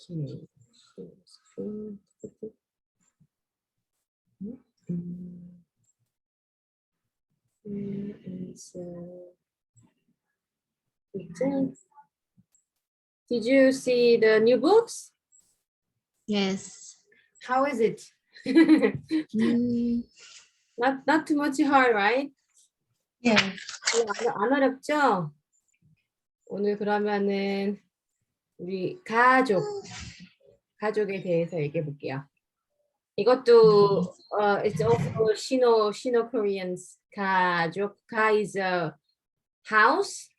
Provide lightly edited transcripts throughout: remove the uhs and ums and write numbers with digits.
Okay. Did you see the new books? Yes. How is it? Mm, Not too much hard, right? yeah. 안 어렵죠? 오늘 그러면은 우리 가족에 대해서 얘기해 볼게요. 이것도 it's also Sino Koreans 가족. 가 is a house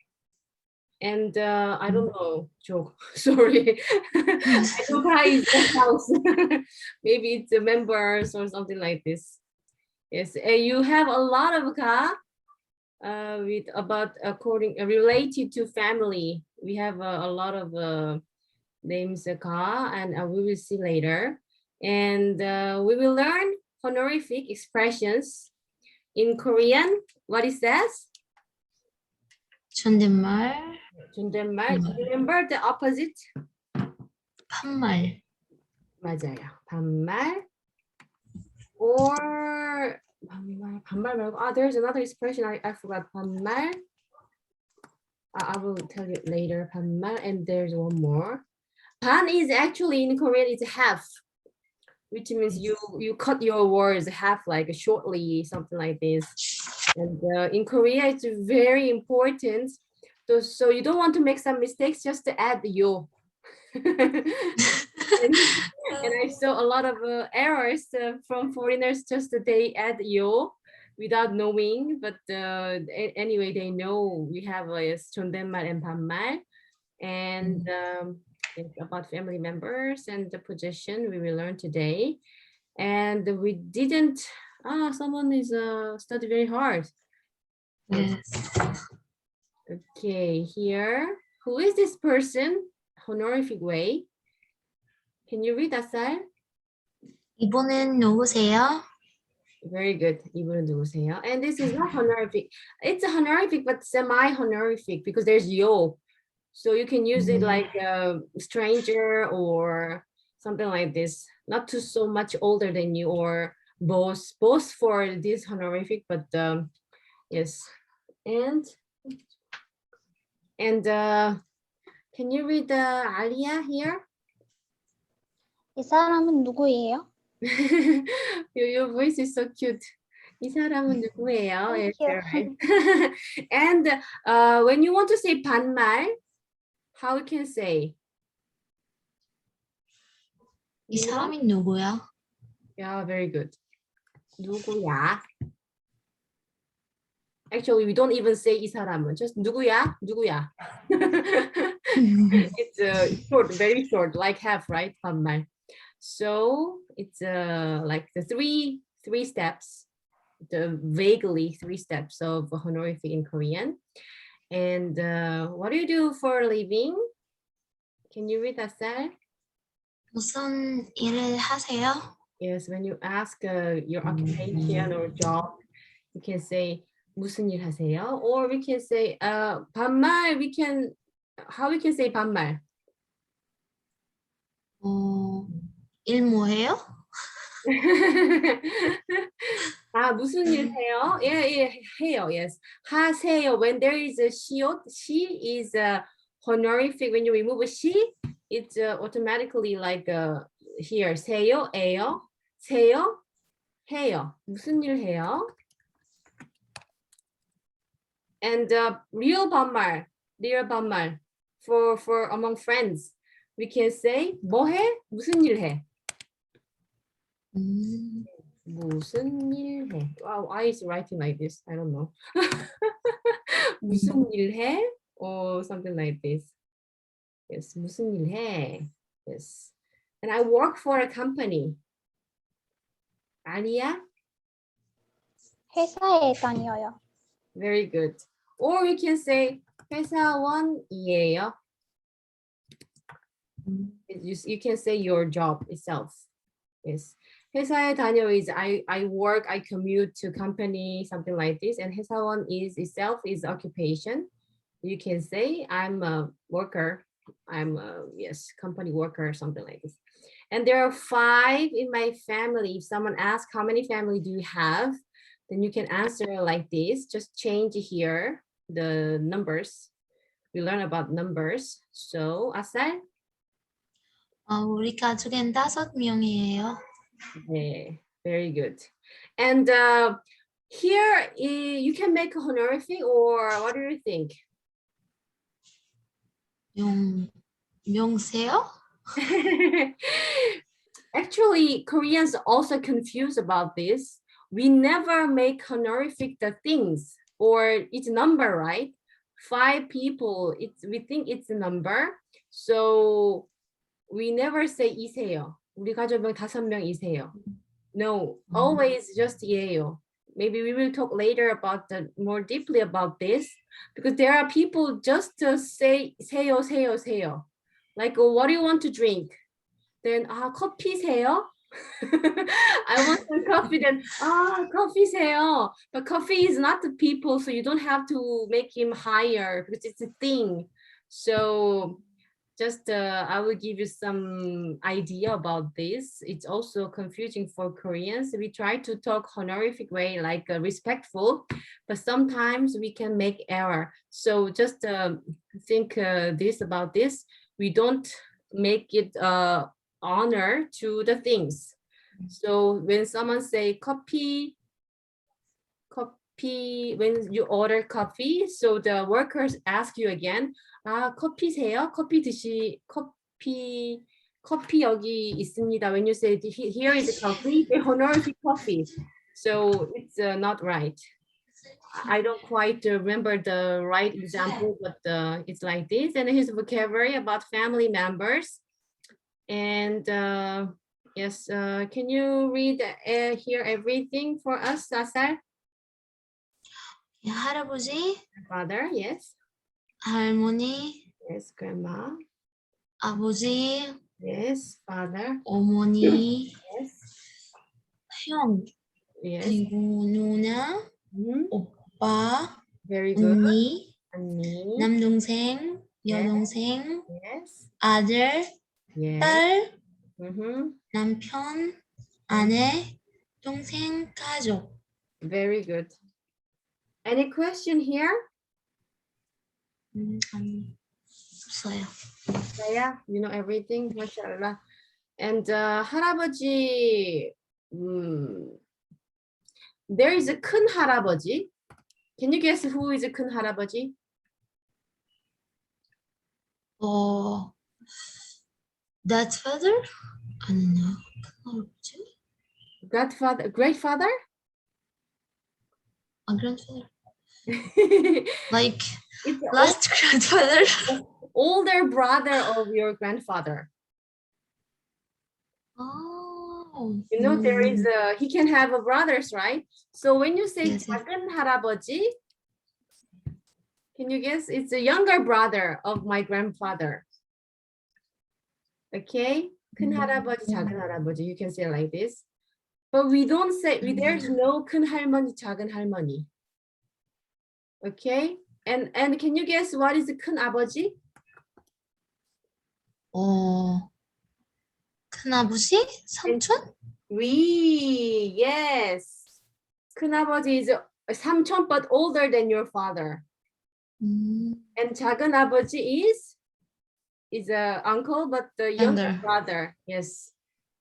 and I don't know joke. Sorry. I know 가 is a house. Maybe it's the members or something like this. Yes, you have a lot of 가 with about according related to family. We have a lot of names 가 and we will see later. And we will learn honorific expressions in Korean. What is that? 존댓말, 존댓말. Remember the opposite? 반말. 맞아요. 반말. Or 반말 말고 there's another expression I forgot. 반말. I will tell you later. 반말, and there's one more. 반 is actually in Korean it's half, which means you cut your words half, like shortly, something like this. And in Korea it's very important. So you don't want to make some mistakes, just to add yo. and I saw a lot of errors from foreigners, just that they add yo without knowing. But anyway, they know we have 존댓말 and 반말. And about family members and the position we will learn today. And we didn't, someone is study very hard. Yes. Okay, here, who is this person? Honorific way. Can you read Asal? 이분은 누구세요? Very good. 이분은 누구세요? And this is not honorific. It's a honorific, but semi-honorific because there's yo. So you can use it like a stranger or something like this. Not too so much older than you, or both for this honorific, but yes. And can you read Alia here? 이 사람은 누구예요? Your voice is so cute. 이 사람은 누구예요? Yes, Thank you. you're right. And when you want to say 반말, how you can say? 이 사람이 누구야? Yeah, very good. 누구야? Actually, we don't even say 이 사람은, just 누구야? 누구야? It's short, very short, like half, right? 반말. So it's like the three steps, the vaguely 3 steps of honorific in Korean. And what do you do for a living? Can you read that? 무슨 일을 하세요? Yes, when you ask your occupation or job, you can say 무슨 일 하세요? Or we can say 반말. How we can say 반말? 일 뭐해요? 무슨 일 해요? Yeah, 해요. Yes, 하세요. When there is a 시옷, she is a honorific. When you remove a she, it's automatically like here 세요, 해요, 세요, 해요. 무슨 일 해요? And real 반말 for among friends, we can say 뭐해? 무슨 일 해? 무슨 일 해? Wow, why is writing like this? I don't know. 무슨 일 해? Or something like this. Yes, 무슨 일 해? Yes. And I work for a company. 아니야? 회사에 다녀요. Very good. Or we can say 회사원이에요. You can say your job itself. Yes. 회사에 다녀 is I work, I commute to company, something like this. And 회사원 is itself is occupation. You can say I'm a worker I'm a yes company worker or something like this. And there are 5 in my family. If someone asks how many family do you have, then you can answer like this. Just change here the numbers. We learn about numbers. So Asal, 우리 가족엔 5명이에요. yeah, very good. And here you can make a honorific, or what do you think? 명세요? Actually, Koreans also confused about this. We never make honorific the things or it's number, right? 5 people, we think it's a number. So we never say 이세요. 우리 가족은 5명이세요. No, always just 예요. Maybe we will talk later about more deeply about this, because there are people just to say 세요, 세요, 세요. Like, what do you want to drink? Then 커피세요? I want some coffee. Then 커피세요. But coffee is not the people, so you don't have to make him higher because it's a thing. So just I will give you some idea about this. It's also confusing for Koreans. We try to talk honorific way, like respectful, but sometimes we can make error. So just think this about this. We don't make it honor to the things. So when someone say coffee, when you order coffee, so the workers ask you again, 커피세요? 커피 여기 있습니다. When you say here is coffee, they honorific coffee. So it's not right. I don't quite remember the right example, but it's like this. And his vocabulary about family members. And yes, can you read here everything for us, Asal? 할아버지, Father, yes. 할머니, Yes, grandma. 아버지, Yes, father. 어머니, Yes. 형, Yes. 그리고 누나, Mhm. 오빠, Very good. 언니, Annie. 남동생, 여동생, Yes. 아들, Yes. 딸, Mhm. 남편, 아내, 동생, 가족. Very good. Any question here? 아니, 없어요. Yeah, you know everything, mashallah. And 할아버지, there is a 큰 할아버지. Can you guess who is a 큰 할아버지? That father? I don't know. 할아버지? Godfather, great father? A grandfather? It's Like the last grandfather? older brother of your grandfather. Oh. You know, there is he can have a brothers, right? So when you say Yes, yes. 작은 할아버지, can you guess? It's a younger brother of my grandfather. Okay, 큰 할아버지, 작은 할아버지. You can say it like this. But we don't say, there's no 큰 할머니, 작은 할머니. Okay, and can you guess what is 큰 아버지? 큰아버지? 삼촌? Oui, yes. 큰 아버지 is 삼촌, but older than your father. And 작은 아버지 is a uncle, but the younger brother. Yes.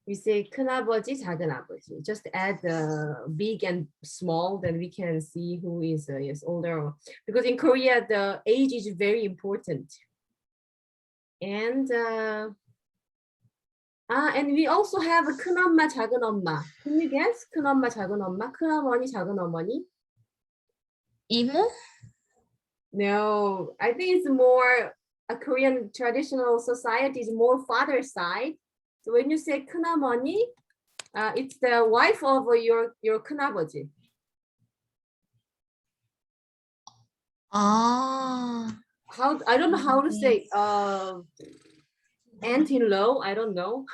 We say 큰 아버지, 작은 아버지. Just add the big and small, then we can see who is yes older. Because in Korea, the age is very important. And and we also have a 큰엄마, 작은엄마. Can you guess? 큰엄마, 작은엄마, 큰어머니, 작은어머니. 이모? No, I think it's more a Korean traditional society is more father side. So when you say 큰어머니, it's the wife of your 큰아버지. 아. How I don't know how to say aunt-in-law, I don't know.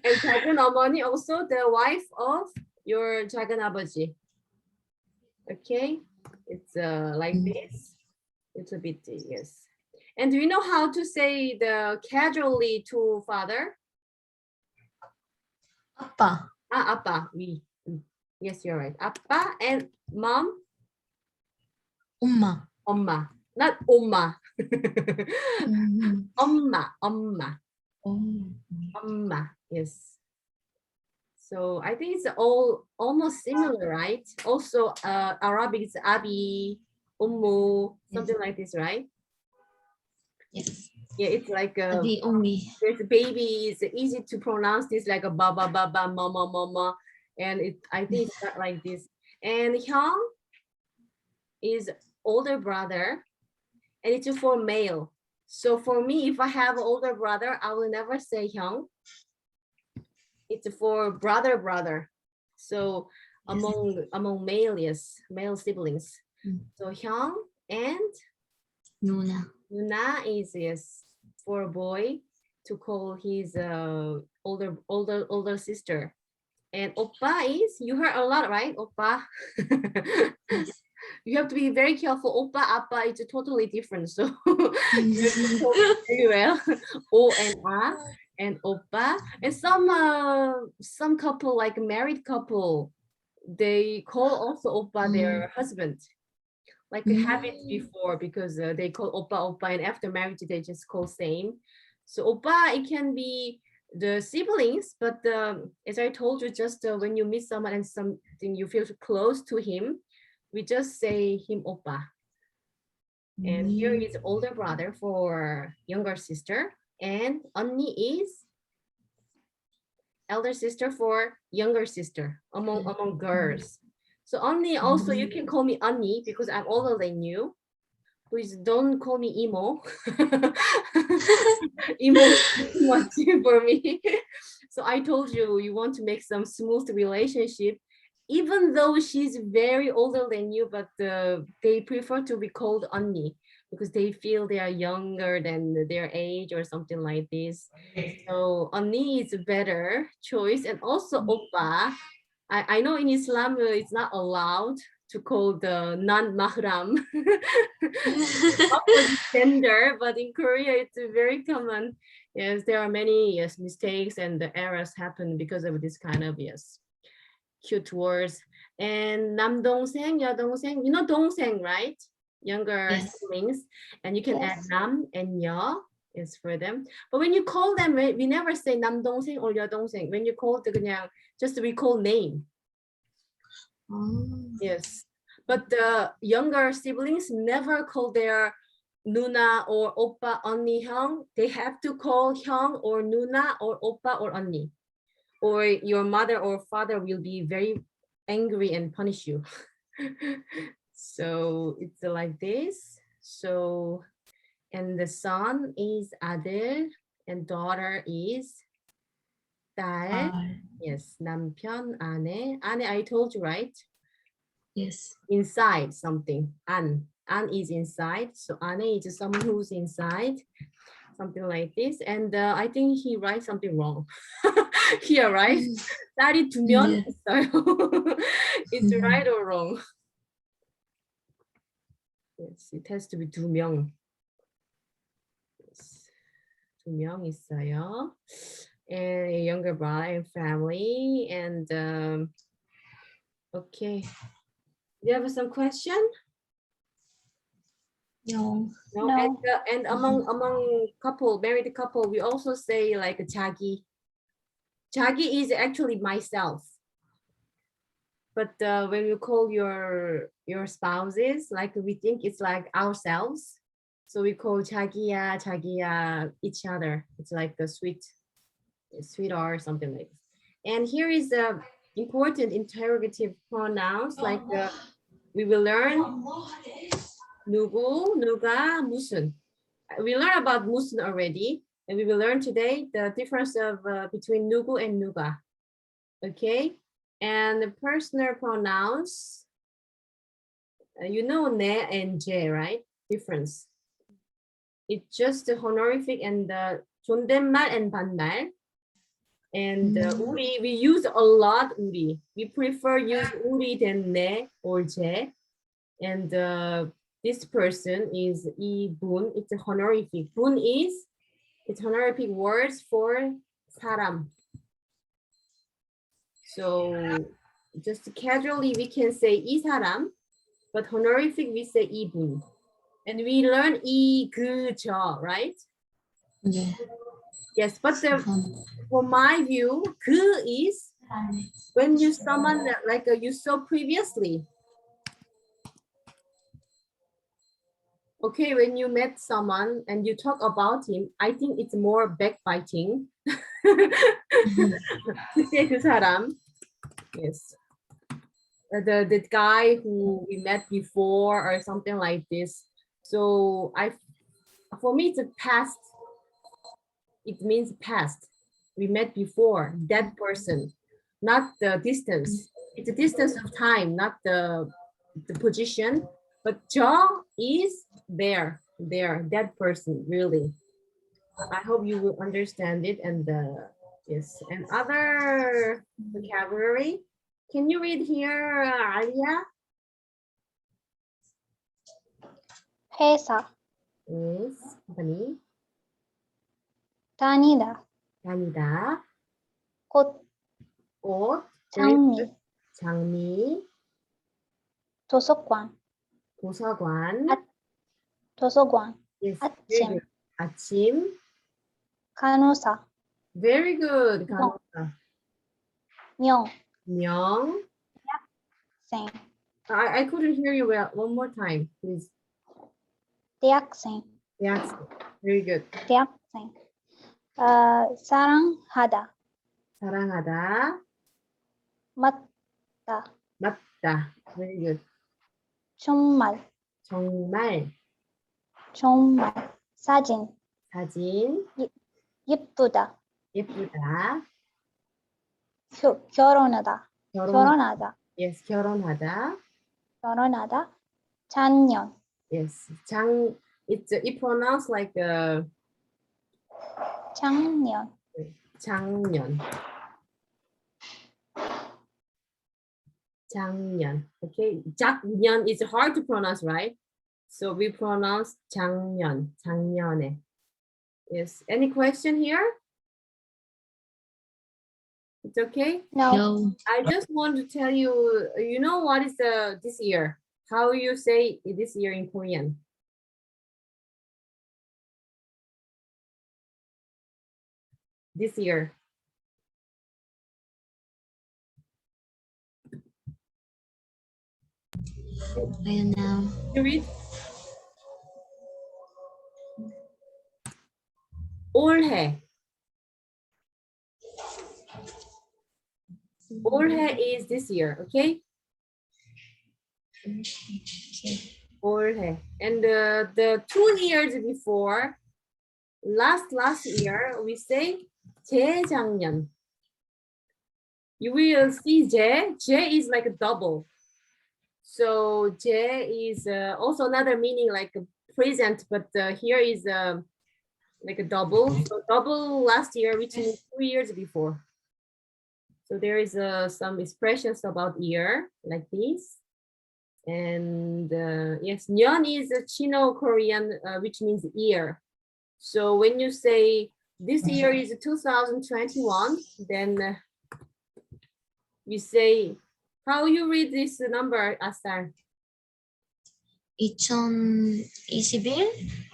And 작은어머니 also the wife of your 작은아버지. Okay, it's like this. It's a bit yes. And do you know how to say the casually to father? 아빠. Appa. We. Yes, you're right. Appa and mom, 엄마. 엄마. Not 엄마. 음. 엄마. 음. 엄마. Yes. So I think it's all almost similar, right? Also, Arabic is abi, ummu, something like this, right? Yes. Yeah, it's like a 아비, 오미. there's a baby. It's easy to pronounce this like a baba, mama, and I think it's not like this. And Hyung is older brother, and it's for male. So for me, if I have an older brother, I will never say Hyung. It's for brother. So among male, yes, male siblings. So Hyung and 누나. Nuna is yes for a boy to call his older sister. And oppa is, you heard a lot, right? Oppa. Yes. You have to be very careful. Oppa, appa, it's totally different. So you have to talk very well. O and a and oppa. And some couple, like married couple, they call also oppa their husband. Like we have it before, because they call oppa, and after marriage they just call same. So oppa, it can be the siblings, but as I told you, just when you meet someone and something you feel close to him, we just say him oppa. And here is older brother for younger sister, and 언니 is elder sister for younger sister among girls. So 언니, also you can call me 언니 because I'm older than you. Please don't call me emo. Emo is too much for me. So I told you, you want to make some smooth relationship, even though she's very older than you, but they prefer to be called 언니 because they feel they are younger than their age or something like this. So 언니 is a better choice. And also oppa. I know in Islam it's not allowed to call the non-mahram opposite gender, but in Korea it's very common. Yes, there are many mistakes and the errors happen because of this kind of cute words. And 남동생, 여동생, you know 동생, right? Younger Yes. siblings, and you can add Yes. 남 and 여 is for them. But when you call them, we never say 남동생 or 여동생. When you call the 그냥 just we call name. Yes, but the younger siblings never call their 누나 or oppa, 언니, 형. They have to call 형 or 누나 or oppa or 언니, or your mother or father will be very angry and punish you. So it's like this. So, and the son is 아들 and daughter is 딸. Yes, 남편, 아내. 아내, I told you, right? Yes. Inside something. An is inside. So 아내 is someone who's inside. Something like this. And I think he writes something wrong. Here, right? 딸이 두 명 있어요. It's right or wrong? Yes, it has to be 두 명. Yes. 두 명 있어요. And a younger brother and family. And okay. Do you have some question? No. No. No. And among couple, married couple, we also say like 자기. 자기 is actually myself. But when you call your spouses, like we think it's like ourselves. So we call 자기야, 자기야 each other. It's like the sweetheart or something like this. And here is the important interrogative pronouns, like we will learn 누구, 누가, 무슨. We learned about 무슨 already, and we will learn today the difference of between 누구 and 누가. Okay, and the personal pronouns, you know 내 and 제, right? Difference. It's just the honorific and the 존댓말 and 반말. And 우리, we use a lot 우리. We prefer use 우리 than 내 or 제. And this person is 이분. It's a honorific. 분 is it's honorific words for 사람. So just casually we can say 이 사람, but honorific we say 이분. And we learn 이, 그, 저, right? 네. Yes, but for my view, 그 is when you someone that, like you saw previously. Okay, when you met someone and you talk about him, I think it's more backbiting. 그때 그 사람. Yes. The guy who we met before or something like this. So for me, it's a past. It means past. We met before, that person, not the distance. It's a distance of time, not the position. But 저 is there, that person, really. I hope you will understand it. And yes, and other vocabulary. Can you read here, Alia? 회사, Yes, company. 다니다, 다니다. 꽃, 옷. 장미, 장미. 도서관, 도서관. 도서관, Yes, very 아침. good. 아침. 간호사, Very good. 간호사. 명, 명. 생, I couldn't hear you well. One more time, please. 대학생, Yes, very good. 대학생. 사랑하다, 사랑하다. 맞다, 맞다. Very good. 정말, 정말. 정말. 사진, 사진. 예쁘다, 예쁘다. 결혼하다, 결혼하다, Yes, 결혼하다. 결혼하다. 작년, Yes, it pronounced like 작년, 작년. 작년. Okay, 작년 is hard to pronounce, right? So we pronounce 작년, 작년에. Yes. Any question here? It's okay. no, No. I just want to tell you, you know what is this year? How you say this year in Korean? This year. I don't know. You read? 올해. 올해 is this year, okay? 올해. And the 2 years before, last year, we say 재작년. You will see 재 is like a double. So 재 is also another meaning like a present, but here is like a double. So double last year, which means 2 years before. So there is some expressions about year like this. And yes, 년 is a Sino-Korean, which means year. So when you say this year is 2021, then we say, how you read this number, Asar? 2021?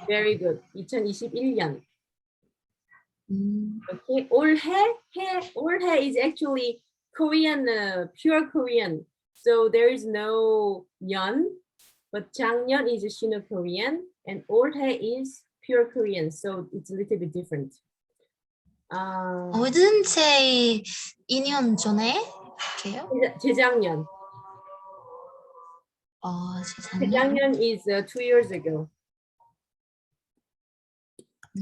Very good. 2021년. 음, Okay, 올해 is actually Korean, pure Korean. So there is no 년, but 작년 is Sino-Korean, and 올해 is pure Korean. So it's a little bit different. I wouldn't say 2년 전에 이렇게요? 재작년. 재작년. 재작년 is 2 years ago.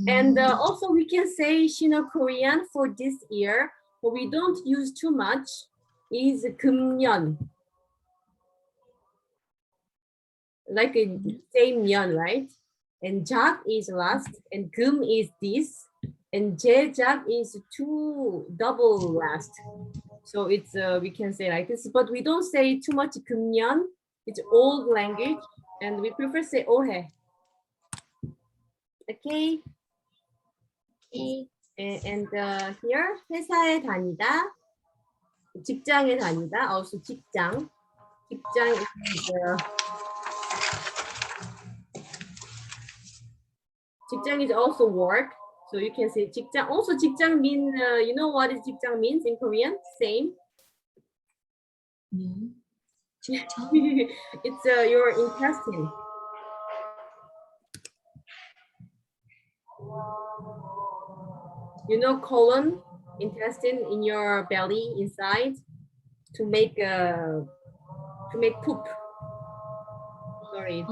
And also we can say Sino-Korean for this year, but we don't use too much, is 금년. Like a same 년, right? And 작 is last, and 금 is this, and 재작 is double last. So it's we can say like this, but we don't say too much 금년. It's old language. And we prefer say 올해. Okay. And here 회사에 다니다, 직장에 다니다, also 직장. 직장 is 직장 is also work, so you can say 직장. Also 직장 mean you know what is 직장 means in Korean? Same. It's your intestine. You know colon, intestine in your belly inside to make poop. Sorry,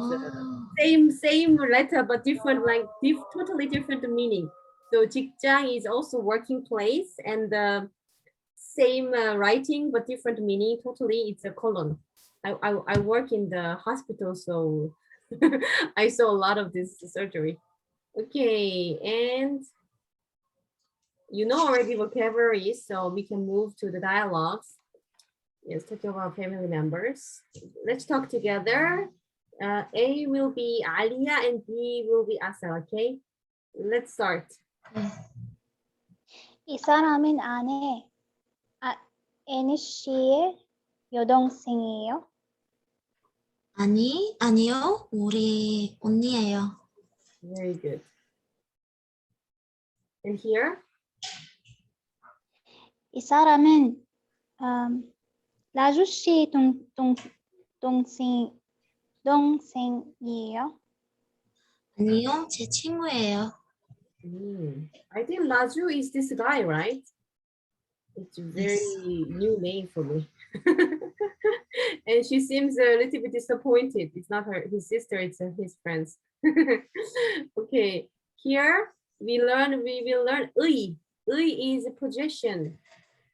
it's same letter but different, like totally different meaning. So 직장 is also working place, and same writing but different meaning. Totally, it's a colon. I work in the hospital, so I saw a lot of this surgery. Okay, and you know already vocabulary, so we can move to the dialogues. Yes, talking about family members. Let's talk together. A will be Alia and B will be Asa, okay? Let's start. 이 사람은 애니 씨의 여동생이에요? 아니요. 우리 언니예요. Very good. And here? 이 사람은 라주 씨 동생이에요? 아니요, 제 친구예요. I think Laju is this guy, right? It's a very new name for me. And she seems a little bit disappointed. It's not his sister, it's his friends. Okay, here we will learn 의. 의 is a projection,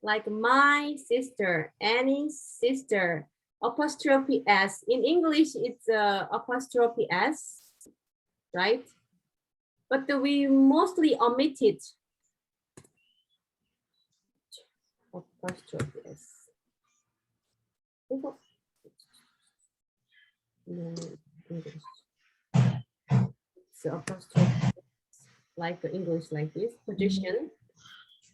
like my sister, Annie's sister, apostrophe S. In English, it's apostrophe S, right? But we mostly omit it. Apostrophe S. No, English. It's apostrophe, like English, like this position.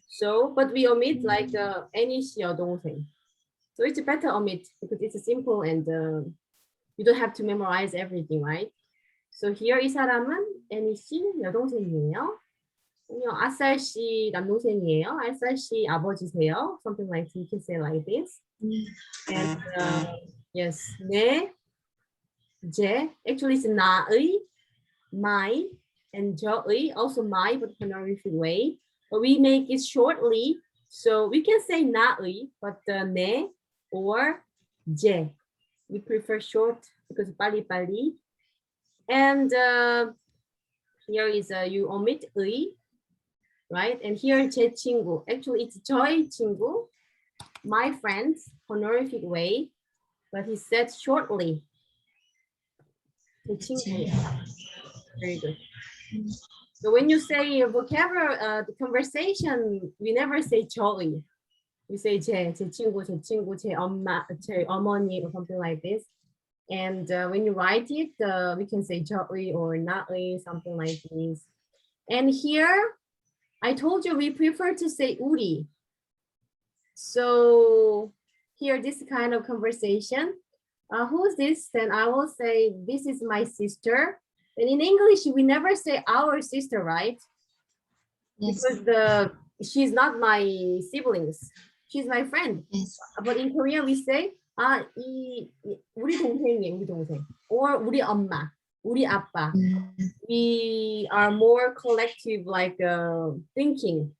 So, but we omit like any 여동생. So it's better omit because it's simple and you don't have to memorize everything, right? So here 이 사람은 애니 씨 여동생이에요. 아쌀 씨 남동생이에요. 아쌀 씨 아버지세요. Something like you can say like this. And yes, 네, 제. Actually, it's 나의, my, and 저의, also my, but honorific way. But we make it shortly, so we can say 나의, but 네 or 제. We prefer short because 빨리빨리. And here is you omit 의, right? And here 제 친구. Actually, it's 저의 친구, my friends, honorific way, but he said shortly. 제 친구. Very good. So when you say vocabulary, the conversation, we never say 저의. We say 제 친구, 제 엄마, 제 어머니, or something like this. And when you write it, we can say 저의 or 나의, something like this. And here, I told you we prefer to say 우리. So here, this kind of conversation, who's this? Then I will say, this is my sister. And in English, we never say our sister, right? Yes. Because she's not my siblings. She's my friend. Yes. But in Korean, we say, 우리 동생이에요, 우리 동생. Or 우리 엄마, 우리 아빠. We are more collective, like thinking.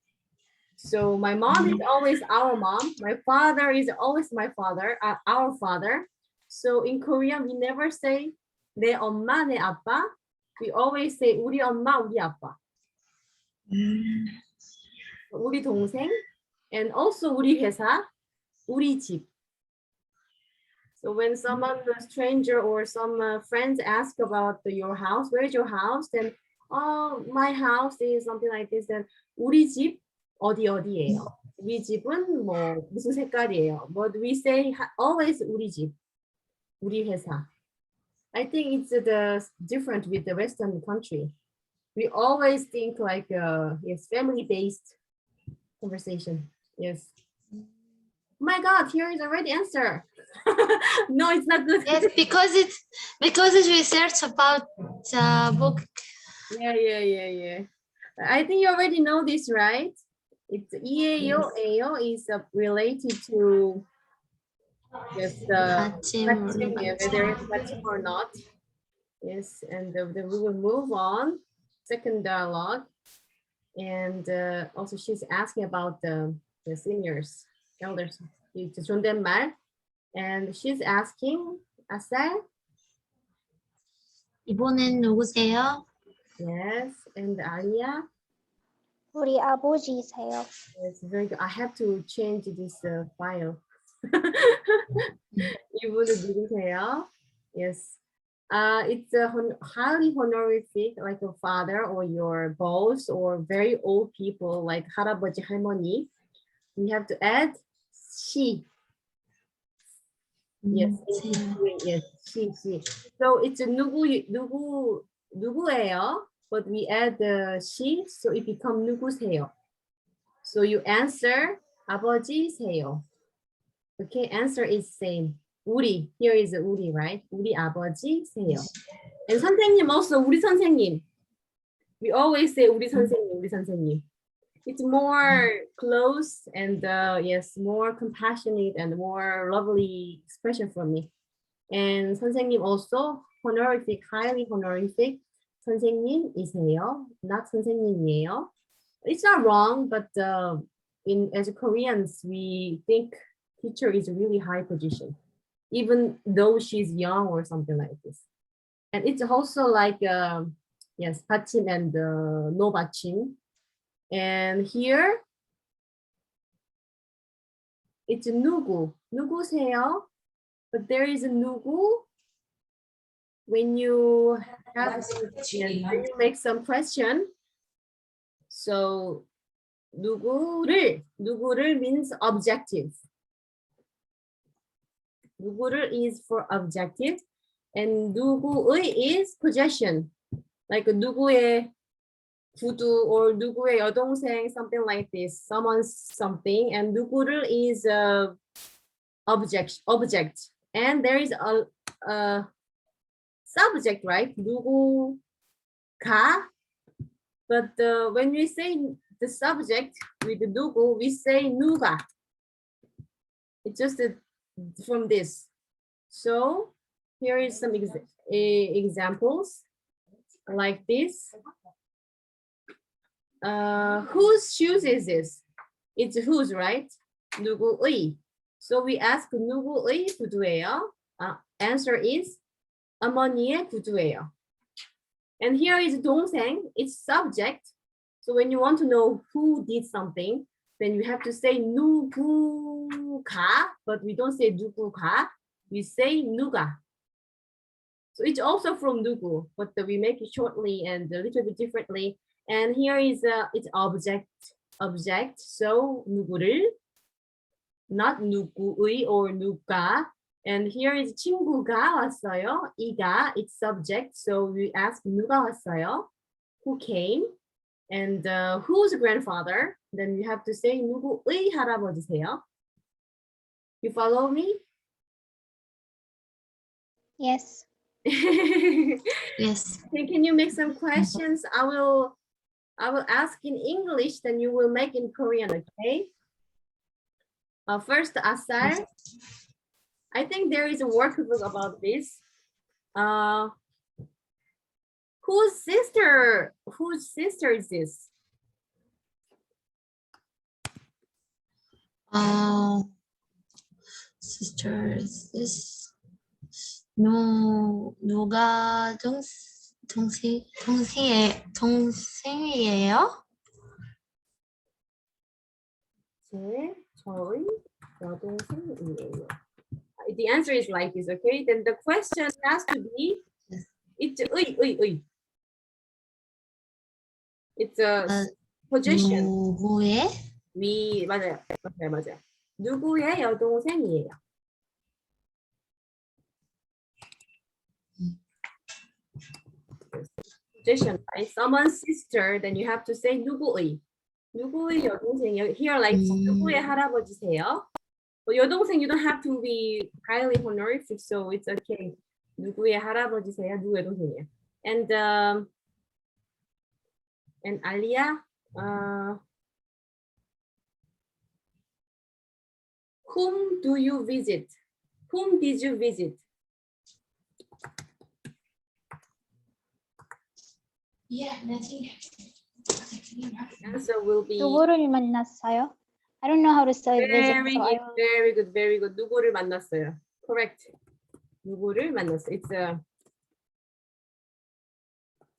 So my mom is always our mom. My father is always my father, our father. So in Korean, we never say 내 엄마, 내 아빠. We always say 우리 엄마, 우리 아빠. 우리 동생. And also 우리 회사, 우리 집. So when someone, a stranger or some friends ask about your house, where's your house? Then, oh, my house is something like this. Then 우리 집 어디예요? 우리 집은 뭐 무슨 색깔이에요? But we say always 우리 집, 우리 회사. I think it's different with the Western country. We always think like yes, family-based conversation. Yes. My God, here is the right answer. No, it's not good. Yes, because it's research about the book. Yeah. I think you already know this, right? It's EAO, AO is related to yes, 받침, whether it's matching or not. Yes, and then we will move on. Second dialogue. And also she's asking about the seniors, elders. It's 존댓말. And she's asking, 아쌀? 이번엔 누구세요? Yes, and Alia? 우리 아버지세요. It's very good. I have to change this file. 이분은 누구세요? Yes. It's a highly honorific, like a father or your boss or very old people like 할아버지, 할머니. We have to add she. Yes, yes, she. So it's a 누구예요? But we add the she, so it becomes 누구세요. So you answer 아버지세요. Okay, answer is same. 우리, here is 우리, right? 우리 아버지세요. And 선생님 also, 우리 선생님. We always say 우리 선생님, 우리 선생님. It's more close and yes, more compassionate and more lovely expression for me. And 선생님 also, honorific, highly honorific. 선생님이세요, not 선생님이에요. It's not wrong, but as Koreans, we think teacher is a really high position, even though she's young or something like this. And it's also like, yes, 받침 and no 받침. And here, it's 누구세요? But there is a 누구 when you have, yes, when you make some question. So 누구를 means objective. 누구를 is for objective, and 누구의 is possession. Like 누구의 구두 or 누구의 여동생, something like this. Someone's something, and 누구를 is object. And there is a subject, right? 누구가. But when we say the subject with the 누구, we say 누가. It's just from this. So here is some examples like this. Whose shoes is this? It's whose, right? 누구의. So we ask 누구의 구두예요? Answer is 어머니의 구두예요. And here is 동생, it's subject. So when you want to know who did something, then you have to say 누구가, but we don't say 누구가, we say 누가. So it's also from 누구, but we make it shortly and a little bit differently. And here is it's object. So 누구를, not 누구의 or 누가. And here is 친구가 왔어요. 이가, it's subject. So we ask 누가 왔어요? Who came? And whose grandfather? Then you have to say 누구의 할아버지세요? You follow me? Yes. Yes. Can you make some questions? I will ask in English, then you will make in Korean, okay? First, 아쌀. I think there is a workbook about this. Whose sister is this? Sisters, this 누가 동생이에요? 저희 여동생이에요. The answer is like this, okay? Then the question has to be, it's 의. It's a possession. 누구의? 맞아요. 누구의 여동생이에요? possession, right? Someone's sister, then you have to say 누구의. 누구의 여동생이요. Here, like 누구의 할아버지세요. But 여동생, you don't have to be highly honorific, so it's okay. 누구의 할아버지세요? 누구의 동생이에요. And Alia, whom do you visit? Whom did you visit? Yeah, nothing. Answer will be 누구를 만났어요? I don't know how to say visit, very so I good, will. very good, very good. 누구를 만났어요? Correct. 누구를 만났어요? It's a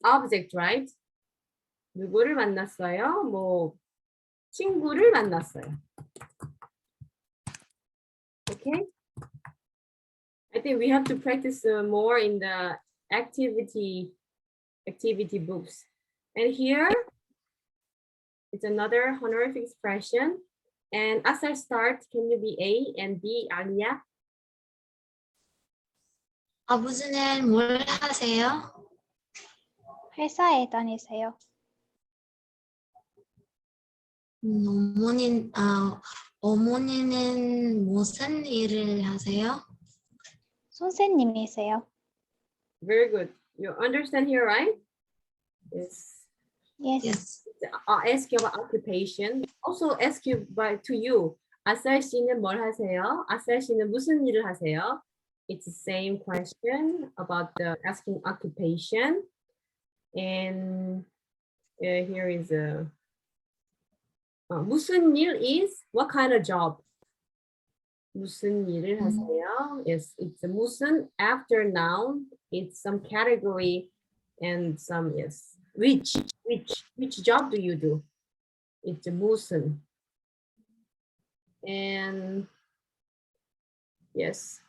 object, right? 누구를 만났어요? 뭐 친구를 만났어요. Okay. I think we have to practice more in the activity books. And here, it's another honorific expression. And as I start, can you be A and B, Alia? 아버지는 뭘 하세요? 회사에 다니세요. 어머니는 무슨 일을 하세요? 선생님이세요. Very good. You understand here, right? Yes. Yes. Yes. I'll ask you about occupation. Also ask you to you. 아살 씨는 뭘 하세요? 아살 씨는 무슨 일을 하세요? It's the same question about the asking occupation. And here is a 무슨 일 is what kind of job? 무슨 일을 하세요? Yes, it's a 무슨 after noun. It's some category and some yes. Which job do you do? It's a 무슨. And yes,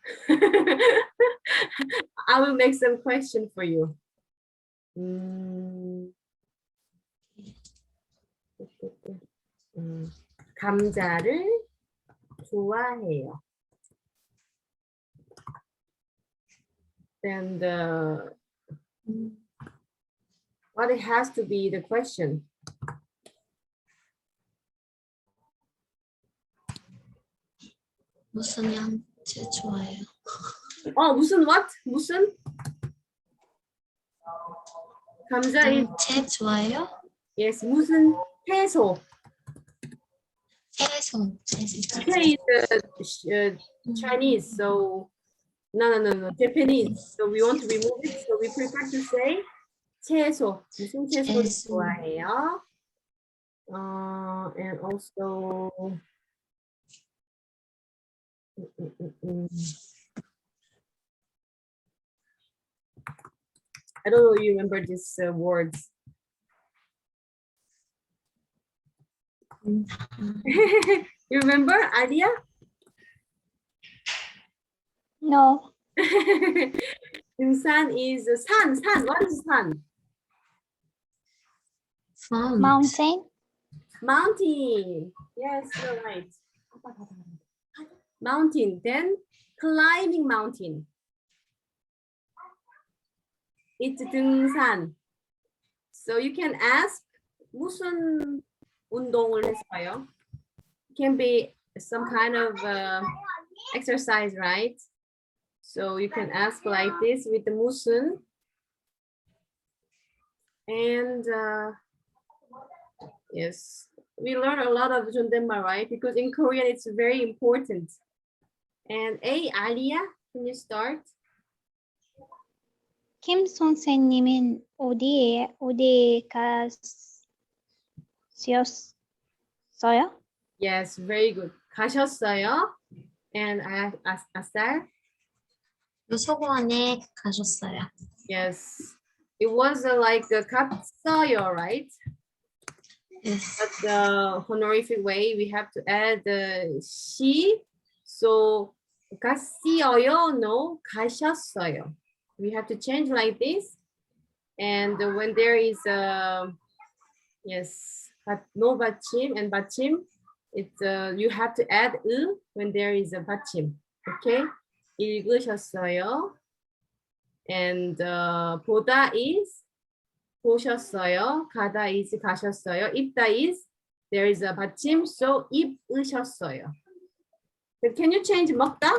I will make some question for you. 감자를 좋아해요. Then what it has to be the question. 무슨 야채 좋아해요? 무슨 what? 무슨? 감자 is 야채 좋아해요? yes. 무슨 채소? 채소. 채 is Chinese, so no, Japanese. So we want to remove it. So we prefer to say 채소. 무슨 채소를 채소. 좋아해요? And also I don't know if you remember these words. You remember, Alia? No. 등산 is 산. What is 산? Mountain. Mountain. Yes, you're right. Mountain. Then climbing mountain. It's 등산. So you can ask 무슨 운동을 했어요? It can be some kind of exercise, right? So you can ask like this with the 무슨. And yes, we learn a lot of 존댓말, right? Because in Korean it's very important. And Alia, can you start? 김 선생님은 어디 가셨어요? Yes, very good. 가셨어요? And 아쌀? 요소공원에 가셨어요. Yes. It was like 갔어요, right? Yes. But the honorific way, we have to add the 시. So 갔어요, no, 가셨어요. We have to change like this. And when there is yes, no 받침 and 받침, it's you have to add 으 when there is a 받침. Okay? 읽으셨어요. And 보다 is 보셨어요. 가다 is 가셨어요. 입다 is there is a 받침, so 입으셨어요. But can you change 먹다?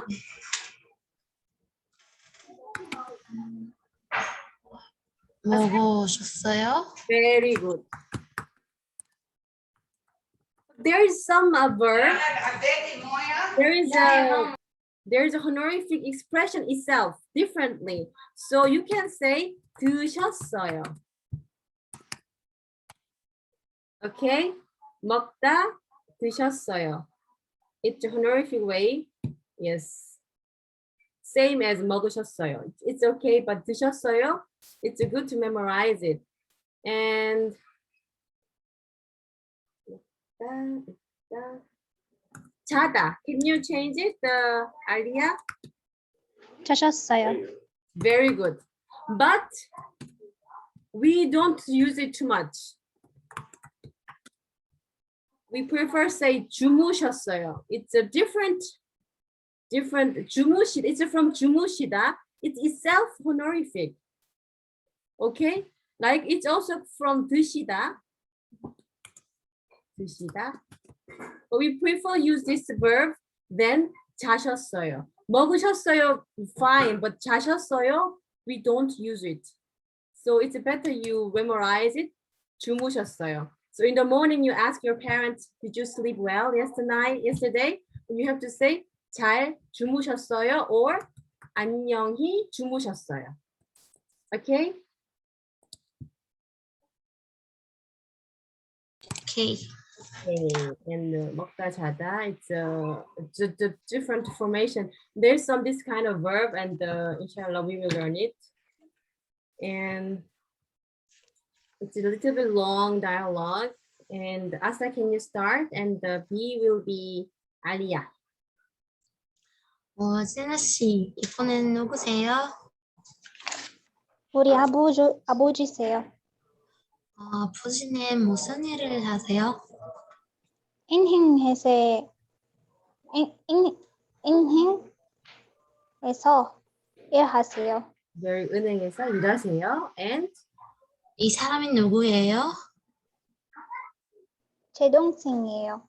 먹으셨어요? Very good. There is some verb. There is a honorific expression itself differently. So you can say 드셨어요. Okay? 먹다 드셨어요. It's a honorific way. Yes. Same as 먹으셨어요. It's okay, but 드셨어요, it's good to memorize it. And 자다. Can you change it, Alia? 자셨어요. Very good. But we don't use it too much. We prefer say 주무셨어요. It's a different 주무시다. It's from 주무시다. It's itself honorific. Okay? Like it's also from 드시다. 드시다. But we prefer use this verb than 자셨어요. 먹으셨어요, fine, but 자셨어요, we don't use it. So it's better you memorize it. 주무셨어요. So in the morning you ask your parents, did you sleep well yesterday? You have to say 잘 주무셨어요 or 안녕히 주무셨어요. Okay? Okay. Okay. And 먹다 자다, it's a different formation. There's some this kind of verb, and inshallah we will learn it. And it's a little bit long dialogue. And Asa, can you start? And the B will be Alia. 세나 씨, 이번엔 누구세요? 우리 아버지세요. 아버지는 무슨 일을 하세요? 은행에서 일하세요. Very 은행에서 일하세요. And 이 사람이 누구예요? 제 동생이에요.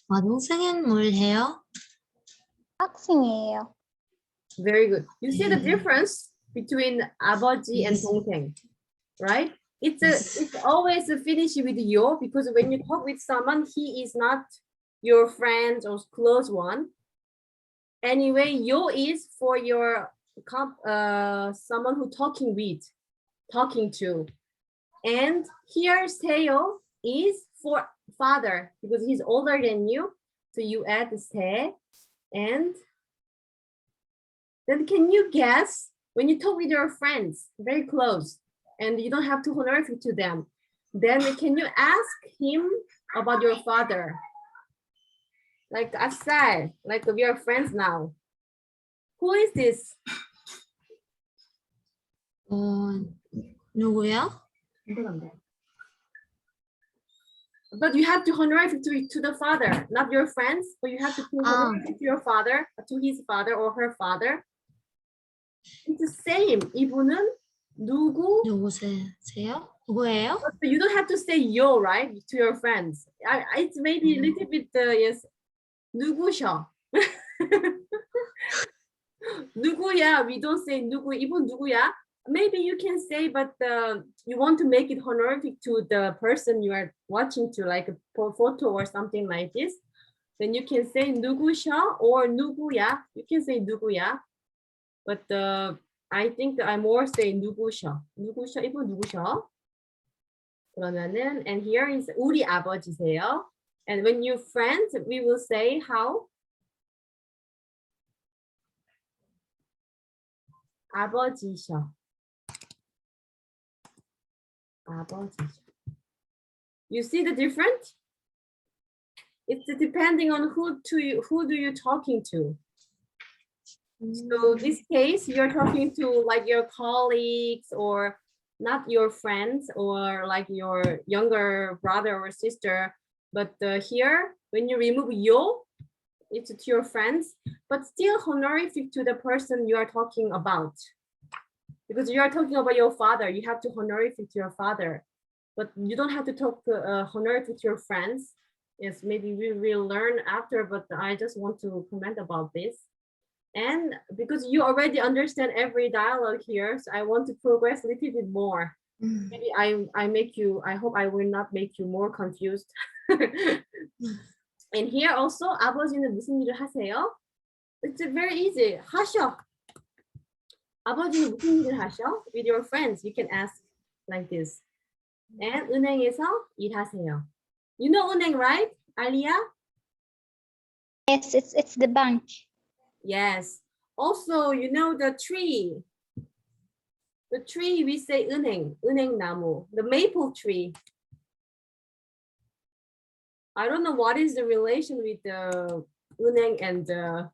동생은 뭘 해요? 학생이에요. very good. You see the difference between 아버지 and Yes. 동생, right? It's Yes. always a finish with yo, because when you talk with someone, he is not your friend or close one. Anyway, yo is for your someone who talking to. And here 세요 is for father, because he's older than you. So you add 세. And then can you guess, when you talk with your friends very close and you don't have to honorific to them, then can you ask him about your father? Like I said, like we are friends now. Who is this? 누구요? But you have to honorific to the father, not your friends, but you have to honorific to your father, to his father or her father. It's the same. 이분은 누구세요? 누구예요? But you don't have to say yo, right, to your friends. It's maybe a little bit yes. 누구셔? 누구야? We don't say 누구. 이분 누구야? Maybe you can say, but you want to make it honorific to the person you are watching to, like a photo or something like this. Then you can say 누구셔 or 누구야. You can say 누구야. But I think I more say 누구셔. 누구셔? 이분 누구셔? 그러면은, and here is 우리 아버지세요. And when you friends, we will say how? 아버지셔. 아버지셔. You see the difference? It's depending on who do you talking to. So this case, you're talking to like your colleagues or not your friends or like your younger brother or sister. But here, when you remove yo, it's to your friends, but still honorific to the person you are talking about. Because you are talking about your father, you have to honorific to your father, but you don't have to talk honorific to your friends. Yes, maybe we will learn after, but I just want to comment about this. And because you already understand every dialogue here, so I want to progress a little bit more. Maybe I make you, I hope I will not make you more confused. And here also, 아버지는 무슨 일을 하세요? It's very easy. 하셔. 아버지는 무슨 일을 하셔? With your friends, you can ask like this. And 은행에서 일하세요. You know 은행, right, Alia? Yes, it's the bank. Yes. Also, you know the tree. The tree we say 은행, 은행나무, the maple tree. I don't know what is the relation with the 은행 and the,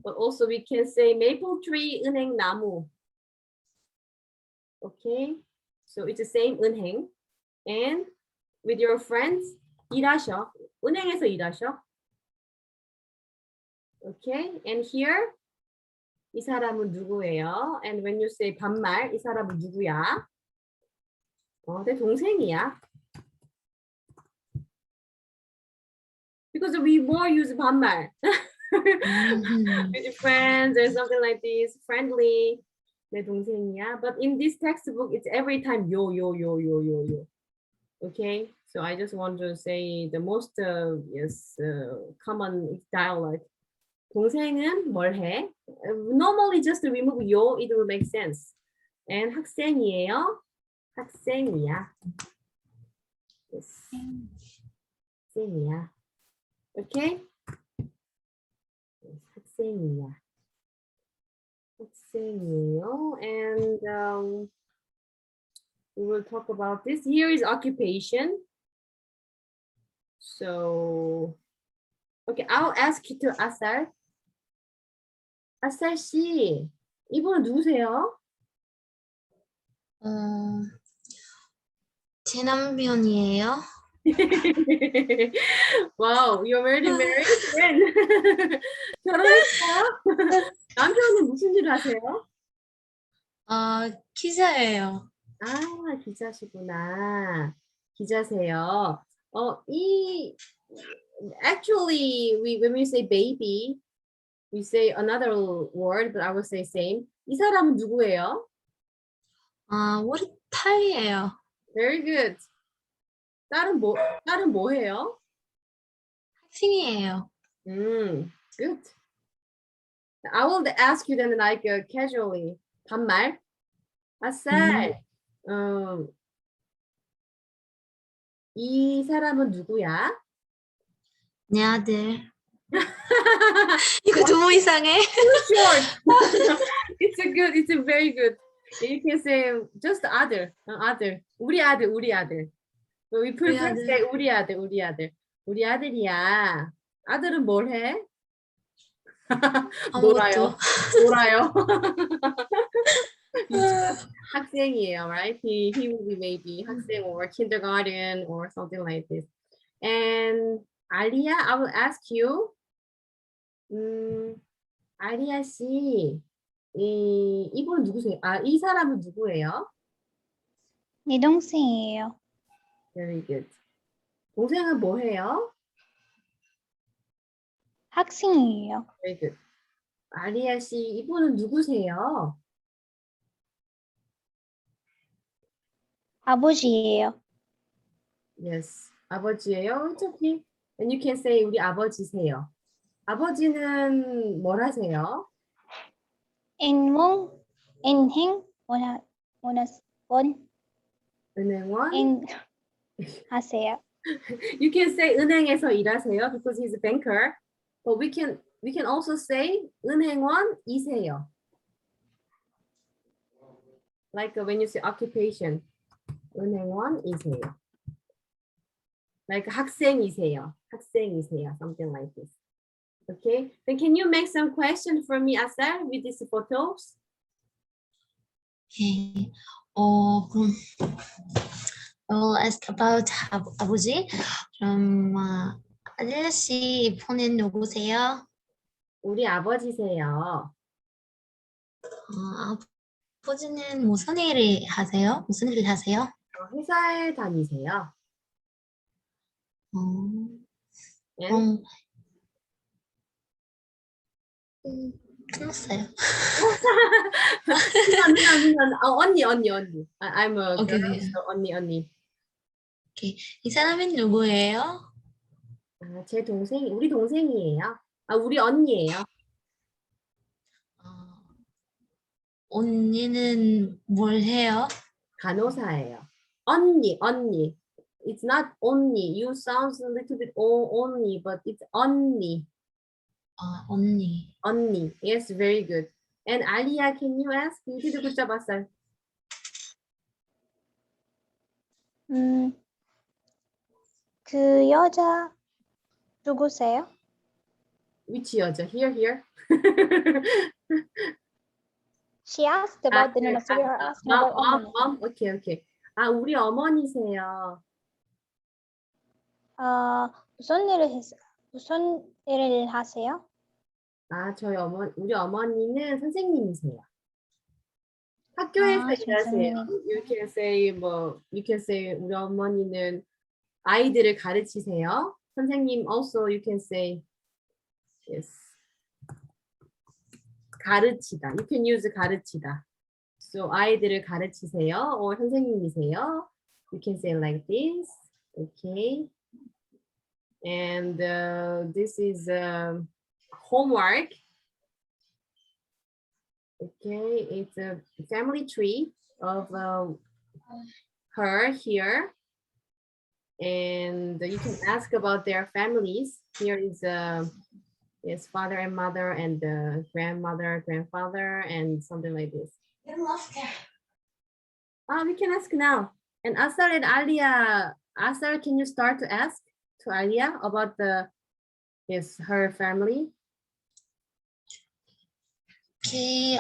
but also we can say maple tree, 은행나무. Okay, so it's the same 은행. And with your friends, 일하셔. 은행에서 일하셔. Okay, and here, 이 사람은 누구예요? And when you say 반말, 이 사람은 누구야? 내 동생이야. Because we more use 반말. With your friends or something like this, friendly. 내 동생이야. But in this textbook, it's every time yo. Okay, so I just want to say the most common dialect. 동생은 뭘 해? Normally just remove yo, it will make sense. And 학생이에요? 학생이야. Yes. 학생이야. Okay? Yes, 학생이야. 학생이에요. And we will talk about this. Here is occupation. So, okay, I'll ask you to Asar. 아쌀 씨, 이분은 누구세요? 제 남편이에요. Wow, you're already married then. 결혼했어요? 남편은 무슨 일 하세요? 기자예요. 아, 기자시구나. 기자세요. Actually, when we say baby, we say another word, but I will say same. 이 사람은 누구예요? 우리 딸이에요. Very good. 딸은 뭐 해요? 학생이에요. Good. I will ask you then like casually. 반말. 아쌀. 이 사람은 누구야? 내 아들. 이거 너무 이상해. Short. It's a very good. You can say just other. 우리 아들. We prefer 아들. say 우리 아들. 우리 아들이야. 아들은 뭘 해? 놀아요. 학생이에요, right? He will be maybe 학생 or kindergarten or something like this. And Alia, I will ask you. 아리아 씨, 이분은 누구세요? 이 사람은 누구예요? 내 동생이에요. Very good. 동생은 뭐 해요? 학생이에요. Very good. 아리아 씨, 이분은 누구세요? 아버지예요. Yes. 아버지예요? It's okay. And you can say 우리 아버지세요. 아버지는 뭘 하세요? 은행원 은행원? 하세요. You can say 은행에서 일하세요 because he's a banker. But we can also say 은행원이세요. Like when you say occupation. 은행원이세요. Like 학생이세요. Something like this. Okay. Then can you make some questions for me, Asar, with these photos? Okay. 그럼 I will ask about 아버지. 그럼 아들 씨 폰은 누구세요? 우리 아버지세요. 아버지는 무슨 일을 하세요? 무슨 일을 하세요? 회사에 다니세요. 어, And 끝났어요. 언니. I'm a 오케이, girl, 오케이. so 언니. 이 사람은 누구예요? 아, 제 동생, 우리 동생이에요. 아, 우리 언니예요. 어, 언니는 뭘 해요? 간호사예요. 언니. It's not only. You sound a little bit only, but it's 언니. 언니. 언니. Yes, very good. And Alia, can you ask? You did a good job, Asal. 그 여자 누구세요? Which 여자? Here. She asked about the name, so we are asking about 어머니. 오케이. 아, 우리 어머니세요. 무슨 일을 하세요? 아, 우리 어머니는 선생님이세요. 학교에서 일하세요. You can say 우리 어머니는 아이들을 가르치세요. 선생님, also you can say yes. 가르치다. You can use 가르치다. So 아이들을 가르치세요. or 선생님이세요. You can say like this. Okay. And this is homework. Okay, it's a family tree of her here. And you can ask about their families. Here is yes, father and mother and grandmother, grandfather, and something like this. We can ask now. And Asar and Alia, Asar, can you start to ask to Alia about her family? Okay,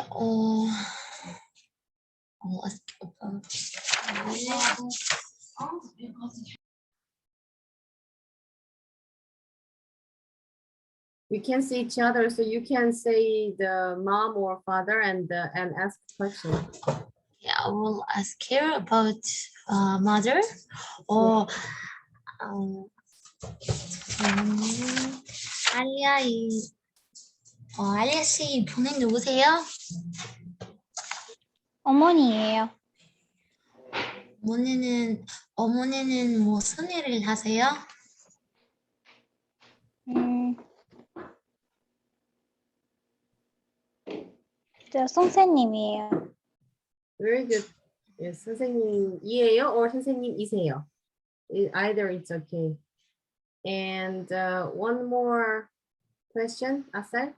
We can see each other, so you can say the mom or father and ask question. yeah, I will ask her about mother or 알리아 씨 본인 누구세요? 어머니예요. 어머니는 무슨 일을 하세요? 저 선생님이에요. Very good. Yes, 선생님이에요 or 선생님이세요. Either it's okay. And one more question, Asal.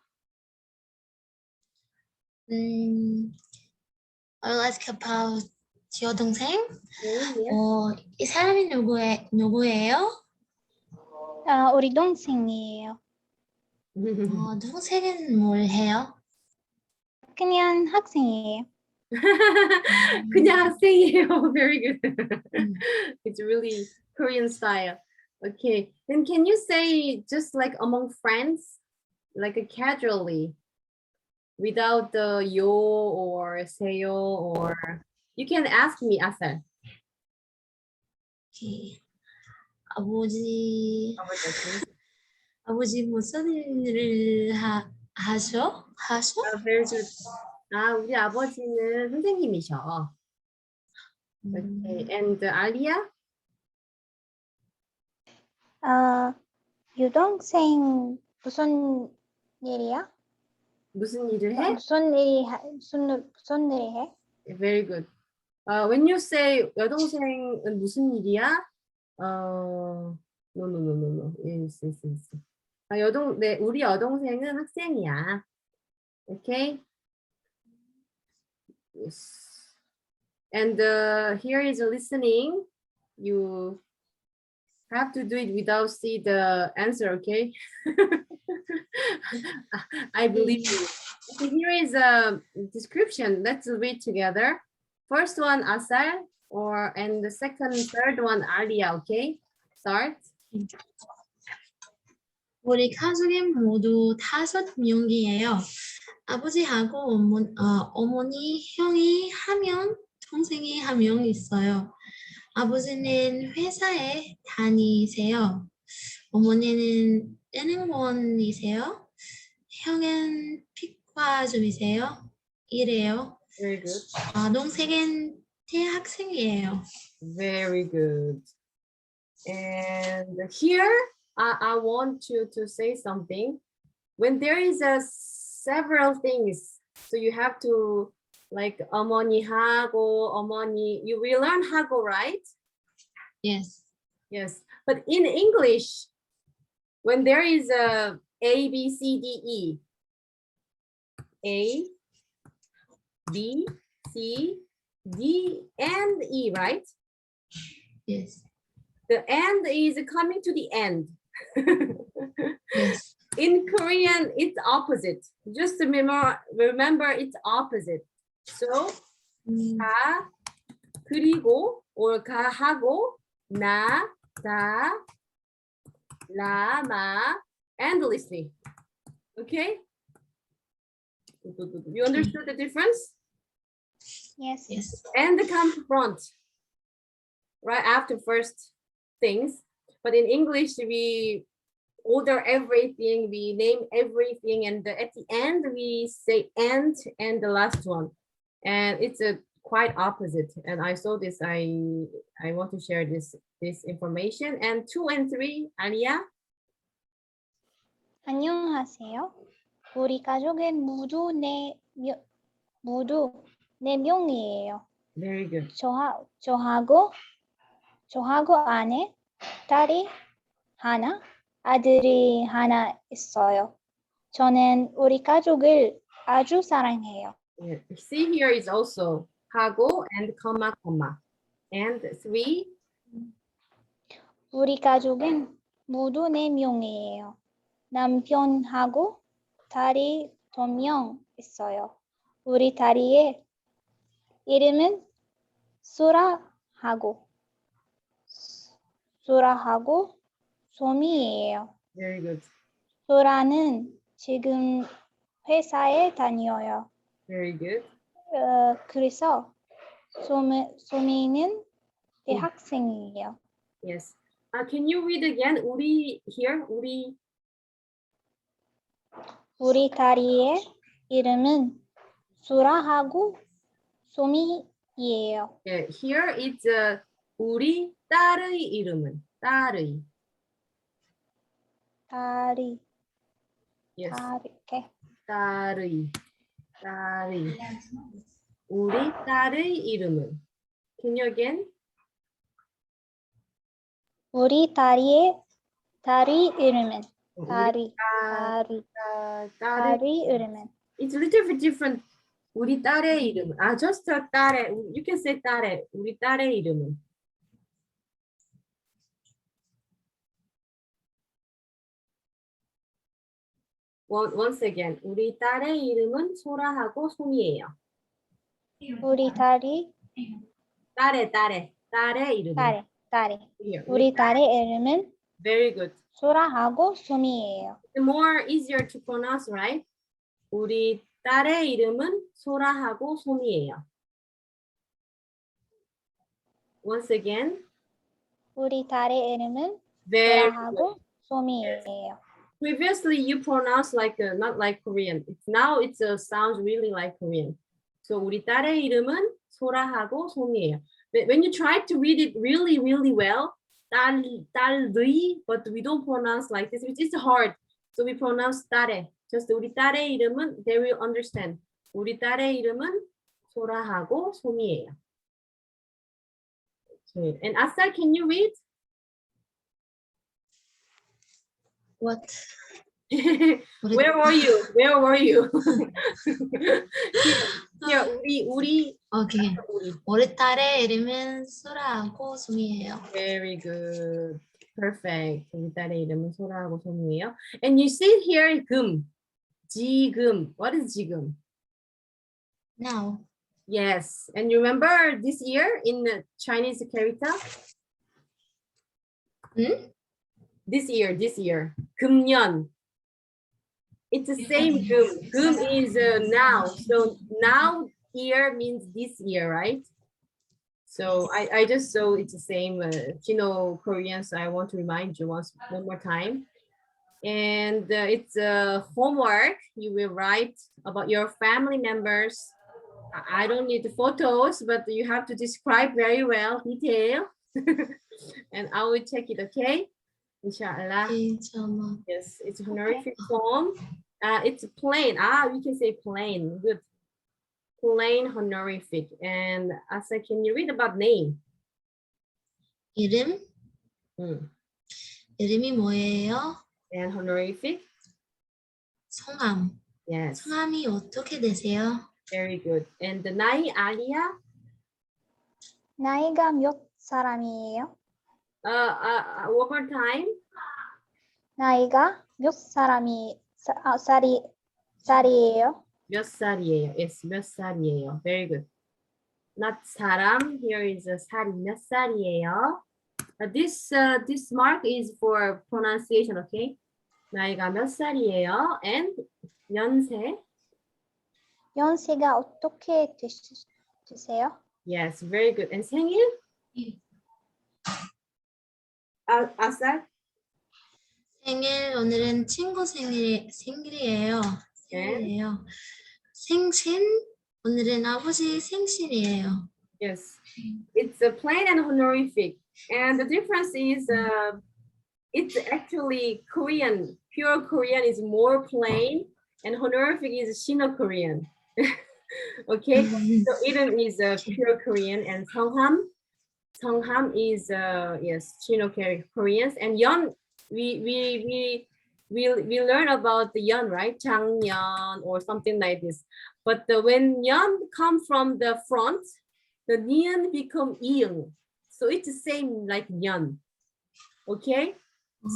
I'll ask about 여동생. Okay, 이 사람이 누구예요? 우리 동생이에요. 동생은 뭘 해요? 그냥 학생이에요. 그냥 학생이에요. Very good. It's really Korean style. Okay, then can you say just like among friends, like casually, without the yo or seyo, or you can ask me, Asal. Okay. 아버지 무슨 일을 하셔? Very good. 우리 아버지는 선생님이셔. Okay, and Alia? 유동생 무슨 일이야? 무슨 일을 해? 무슨 일이 해? Very good. When you say 여동생은 무슨 일이야? No. Yes. 우리 여동생은 학생이야. Okay? Yes. And here is listening. You have to do it without see the answer, okay? I believe you. Okay, here is a description. Let's read together. First one, Asal, and the second, third one, Alia, okay? Start. 우리 가족은 모두 5명이에요. 아버지하고 어머니, 형이 1명, 동생이 1명 있어요. 아버지는 회사에 다니세요. 어머니는 은행원이세요. 형은 피과점이세요. 이래요. Very good. 동생은 대학생이에요. Very good. And here, I want you to say something. When there is several things, so you have to like 어머니하고 어머니. You will learn 하고, right? Yes. Yes. But in English, when there is a B, C, D, E, A, B, C, D, and E, right? Yes. The end is coming to the end. Yes. In Korean, it's opposite. Just remember it's opposite. So, 가, 그리고, or 가 하고, 나, 다, 라, 마, endlessly. Okay? You understood the difference? Yes. Yes. And come front, right after first things. But in English, we order everything, we name everything, and at the end we say and the last one. And it's a quite opposite. And I saw this, I want to share this information. And 2 and 3, Alia. 안녕하세요. 우리 가족은 모두 네 명이에요. Very good. 저하고 아내, 딸이 하나, 아들이 하나 있어요. 저는 우리 가족을 아주 사랑해요. Yeah. See, here is also 하고 and comma. And 3. 우리 가족은 모두 네 명이에요. 남편하고 딸이 2명 있어요. 우리 딸의 이름은 수라하고 소미예요. Very good. 수라는 지금 회사에 다녀요. Very good. 그래서 소미는 대학생이에요. Yes. Can you read again? 우리 here. 우리 딸의 이름은 수라하고 소미예요. Yeah, here it's 우리 딸의 이름은 딸의. 딸이 Yes. 이렇게. 딸의. 우리 딸의 이름은. Can you again? 우리 딸의 이름은 딸의 이름은 It's a little bit different. 우리 딸의 이름. Just 딸의. You can say 딸의. 우리 딸의 이름은. Once again. 우리 딸의 이름은 소라하고 소미예요. 우리 딸의 이름은. 딸의 Here. 우리 딸의 이름은 Very good. 수라하고 소미예요. More easier to pronounce, right? 우리 딸의 이름은 소라하고 소미예요. Once again. 우리 딸의 이름은 Very 수라하고 소미예요. Previously, you pronounced like not like Korean. Now it sounds really like Korean. So 우리 딸의 이름은 소라하고 소미예요. When you try to read it really, really well, 딸의, but we don't pronounce like this. It's hard. So we pronounce 딸의. Just 우리 딸의 이름은 they will understand. 우리 딸의 이름은 소라하고 소미예요. Okay. And Asal, can you read? What? Where were you? Here, 우리. Okay. 우리 딸의 이름은 소라하고 소미예요. Very good. Perfect. 우리 딸의 이름은 소라하고 소미예요. And you see here 지금. What is 지금? Now. Yes. And you remember this year in the Chinese character? This year. 금년. It's the same 금. 금 is now. So now year means this year, right? So I just so it's the same Sino-Korean. So I want to remind you one more time. And it's homework. You will write about your family members. I don't need the photos, but you have to describe very well, detail. And I will check it, okay? Inshallah. 괜찮아. Yes, it's honorific form. It's plain. We can say plain. Good. Plain honorific. And Asa, can you read about name? 이름? Mm. 이름이 뭐예요? And honorific? 성함. Yes. 성함이 어떻게 되세요? Very good. And the 나이 알리야? 나이가 몇 사람이에요? One more time. 나이가 몇 살이에요? 몇 살이에요? Yes, 몇 살이에요? Very good. Not 사람. Here is 살이 몇 살이에요? This mark is for pronunciation, okay? 나이가 몇 살이에요? And 연세. 연세가 어떻게 되세요? Yes, very good. And 생일? 아살? 생일 오늘은 친구 생일이에요. 생일이에요. 생신 오늘은 아버지 생신이에요. Yes, it's a plain and honorific, and the difference is it's actually Korean. Pure Korean is more plain, and honorific is Sino-Korean. Okay, so Eden is pure Korean, and Songham is yes Sino-Koreans, and Yeon we learn about the Yeon, right? Changyeon or something like this. But when Yeon come from the front, the Yeon become Il. So it's the same like Yeon. Okay?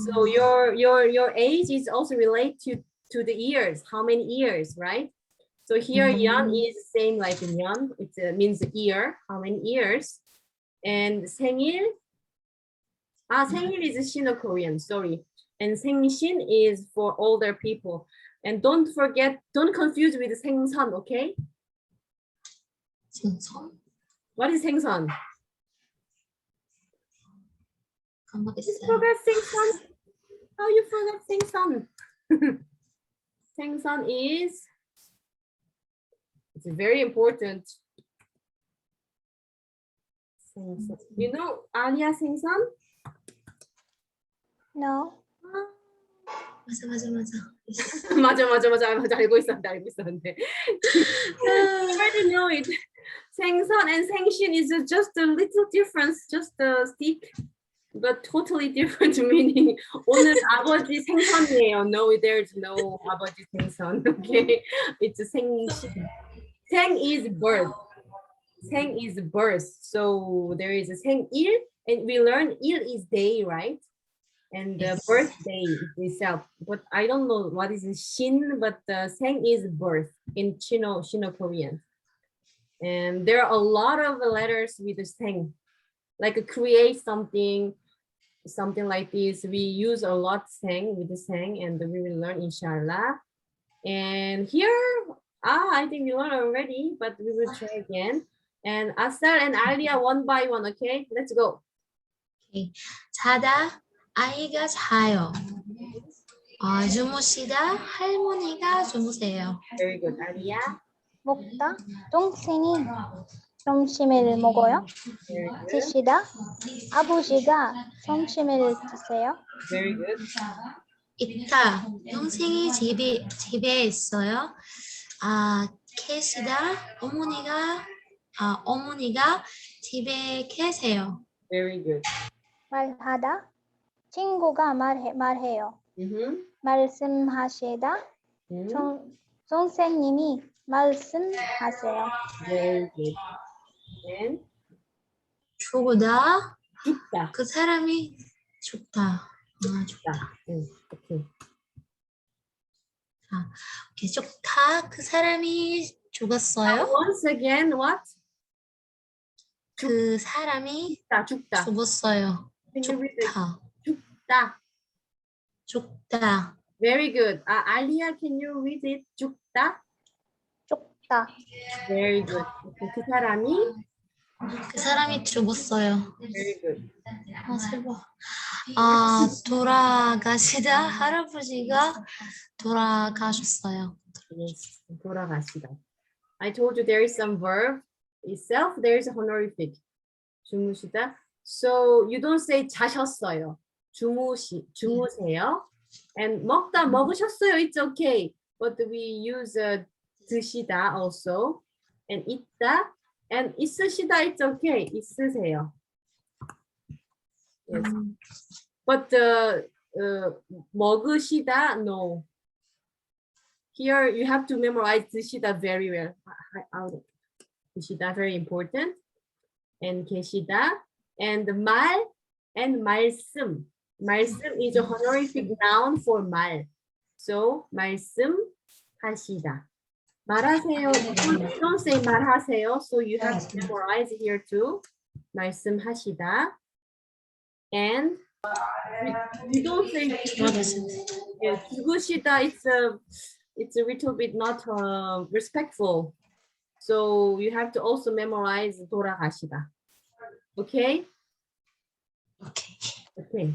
So your age is also related to the years. How many years, right? So here Yeon is same like Yeon. It means year. How many years? And 생일. 생일 is Sino-Korean. Sorry. And 생신 is for older people. And don't confuse with 생선, okay? 생선? What is 생선? You 까먹었어요. forgot 생선? How you forgot 생선? 생선 is, it's very important. 생선. You know Alia 생선? No. 맞아. 맞아. 알고 있었는데. Already know it. 생선 and 생신 is just a little difference, just a stick, but totally different meaning. 오늘 아버지 생선이에요. No, there's no 아버지 생선. Okay, it's 생신. 생 is birth. 생 is birth. So there is a 생일, and we learn 일 is day, right? And the Yes. birthday itself, but I don't know what is shin, but 생 is birth in Sino-Korean. And there are a lot of letters with the 생, like create something like this. We use a lot 생 with the 생, and we will learn inshallah. And here, I think we learned already, but we will try again. And Asal and Alia one by one, okay? Let's go. 오케이. 자다 아이가 자요. 주무시다 할머니가 주무세요. Very good, Alia. 먹다 동생이 점심을 먹어요. Very good. 드시다 아버지가 점심을 드세요. Very good. 있다 동생이 집에 있어요. 계시다 어머니가 집에 계세요. Very good. 말하다 친구가 말해요. 말씀하시다 선생님이 말씀하세요. Very good. And 죽다 죽다. 그 사람이 죽다. 죽다. Okay. 오케이, 죽다 그 사람이 죽었어요. Once again, what? 그 사람이 죽다. 죽었어요. Can you repeat? 죽다. 죽다. 죽다. Very good. Alia, can you read it? 죽다. 죽다. Very good. 그 사람이 그 사람이 죽었어요. very good. 아, 슬퍼. 아, 돌아가시다. 할아버지가 돌아가셨어요. Yes, 돌아가시다. I told you there is some verb itself. There is a honorific. 주무시다. So you don't say 자셨어요. 주무세요. And 먹으셨어요. It's okay. But we use 드시다 also. And 있다. And 있으시다. It's okay. 있으세요. Yes. But 먹으시다, no. Here you have to memorize 드시다 very well. 드시다 very important. And 계시다. And 말 and 말씀. 말씀 is a honorific noun for 말. So 말씀하시다. 말하세요. You don't say 말하세요. So you have to memorize here too. 말씀하시다. And you don't say yeah, 죽으시다. It's a little bit not respectful. So you have to also memorize 돌아가시다. Okay? Okay.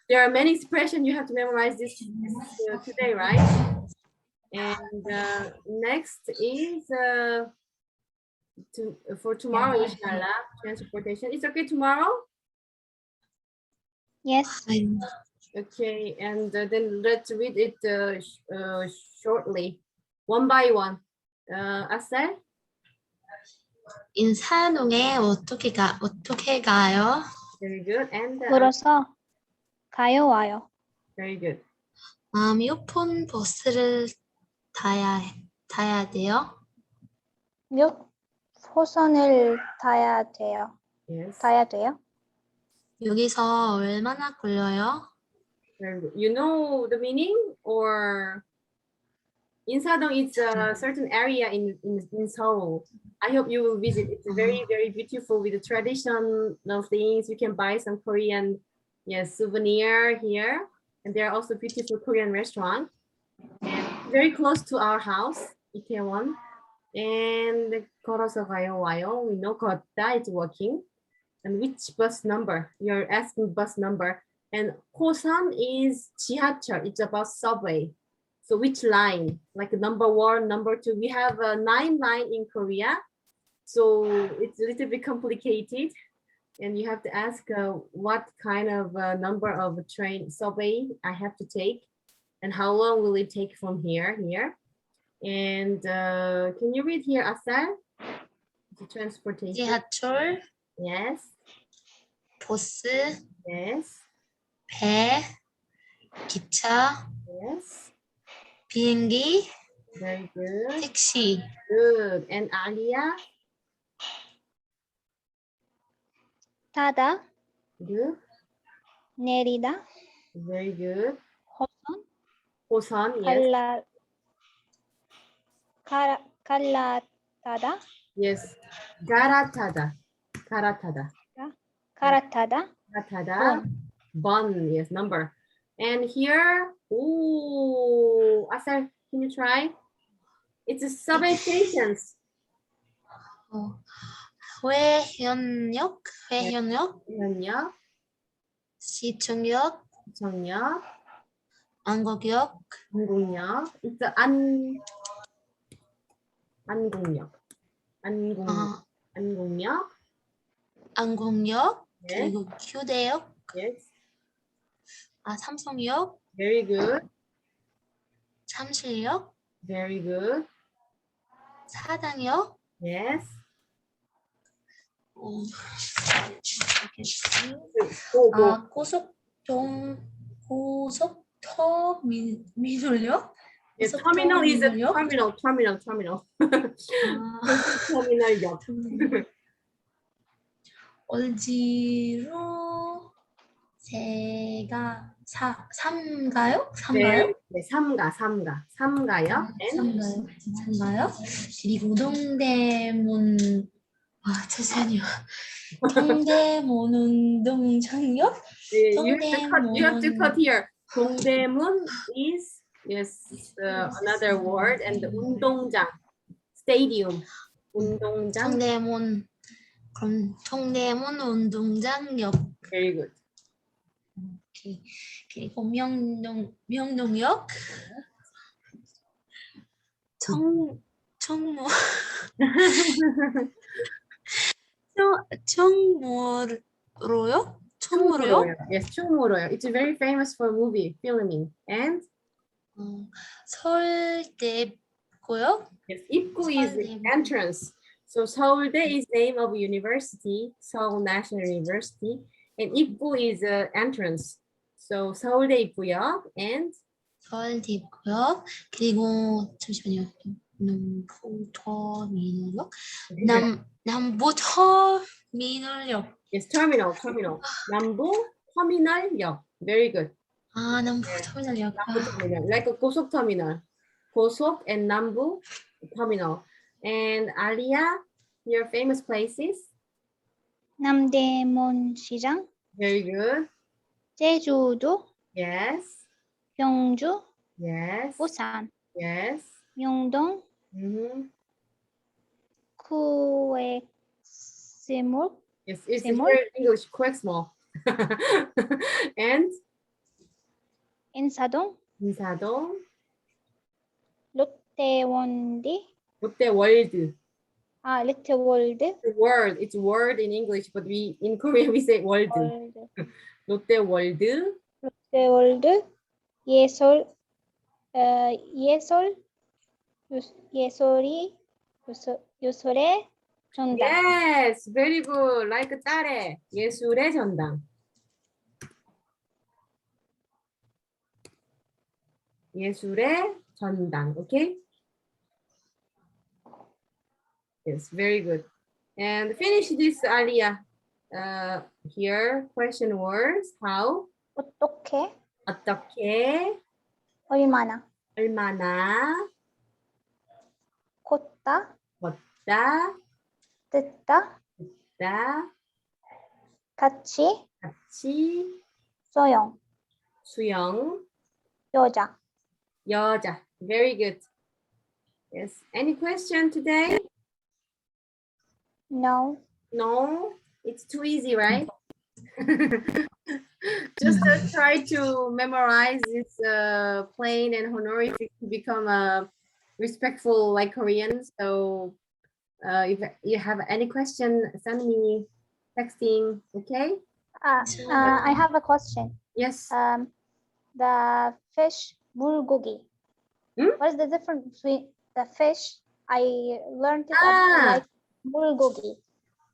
There are many expressions you have to memorize this today, right? And next is for tomorrow, inshallah, transportation. It's okay tomorrow? Yes. Okay, and then let's read it shortly, one by one. Asel? 인사동에 어떻게 가요? Very good. And 걸어서 가요 와요. very good. 몇 분 버스를 타야 돼요? 몇 호선을 타야 돼요? Yes. 타야 돼요? 여기서 얼마나 걸려요? Very good. You know the meaning, or Insadong is a certain area in Seoul. I hope you will visit. It's very, very beautiful with the traditional things. You can buy some Korean souvenir here. And there are also beautiful Korean restaurants. And very close to our house, Itaewon. And 걸어서 가요 와요. We know 걷다, it's walking. And which bus number? You're asking bus number. And Hosan is 지하철. It's about subway. So which line? Like number 1, number 2. We have a 9 line in Korea. So it's a little bit complicated. And you have to ask what kind of number of train subway I have to take. And how long will it take from here? And can you read here, Asal? The transportation. 지하철, Yes. 버스, Yes. 배, 기차, Yes. 비행기, Very good. 택시. Good. And Alia? 타다, Good. 내리다, Very good. 호선, Hosan, yes. 갈라타다, Yes. Garatada. 갈아타다, Garatada. Bun, yes, number. And here, oh, Asal, can you try? It's a subway stations. 회현역, 현역, 시청역, 정역, 안국역, 안국역. It's a 안국역. 안국역. 안국역, Yes. 그리고 휴대역, Yes. 삼성역, Very good. 잠실역, Very good. 사당역, Yes. Go. 고속터미널역, Yes, terminal is a 고속터미널역? terminal. terminal역. 얼지로 삼가요? 네, 삼가요. And 삼가요? 그리고 동대문 잠시만요. 동대문 운동장역? you have to cut here. 동대문 is yes another word, and 운동장, stadium. 운동장. 청대문 그럼 청대문 운동장역. Very good. 오케이. 그리고 명동역 청무 청무로요? 청무로요? Yes, 충무로요. It's very famous for movie filming. And 서울대고요? yes, 입구 is 서울대. entrance. So 서울대 is name of university, Seoul National University, and 입구 is entrance. So 서울대 입구역 and 서울대고요. 그리고 잠시만요. 남부터미널역? 남부터미널역. yes, terminal. 남부 터미널역. Very good. 아, 남부터미널역. 남부 terminal, like a 고속 terminal. 고속 and 남부 terminal. And Alia, your famous places. 남대문 시장, Very good. 제주도, Yes. 경주, Yes. 부산, Yes. 명동, Mm-hmm. 구엑스몰, Yes, it's Simul? very English, quite small. And 인사동, 인사동, 롯데원디, 롯데월드. 리트월드, It's word in English, but we in Korean we say 월드. 롯데월드. 롯데월드, 예솔, 예술의 전당. Yes, very good. Like 딸의 예술의 전당. 예술의 전당. Okay. Yes, very good. And finish this, Alia. Here, question words. How? 어떻게, 어떻게? 얼마나, 얼마나? 걷다, 걷다? 듣다, 다? 같이, 같이? 소영, 수영? 여자. 여자. Very good. Yes. Any question today? No. No? It's too easy, right? Just try to memorize this plain and honorific to become respectful like Korean. So if you have any question, send me texting, okay? I have a question. Yes. The fish 물고기. What is the difference between the fish? I learned it like 물고기.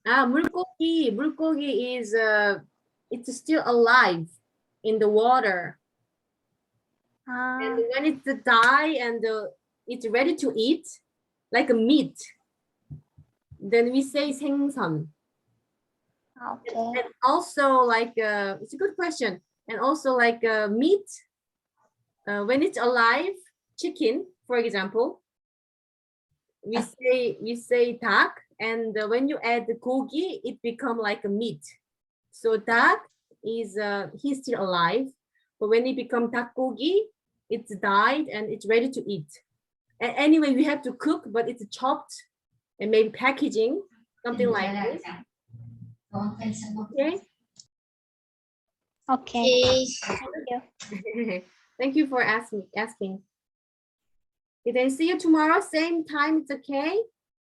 물고기. 물고기 is it's still alive in the water. And when it's die and it's ready to eat, like a meat, then we say 생선. Okay. And also like it's a good question. And also like meat, when it's alive, chicken, for example, we say 닭, and when you add the gogi, it become like a meat. So 닭 is he's still alive, but when it become 닭고기, it's died and it's ready to eat. And anyway, we have to cook, but it's chopped and maybe packaging, something like this. Okay. Okay. Thank you for asking. Okay, then see you tomorrow, same time. It's okay.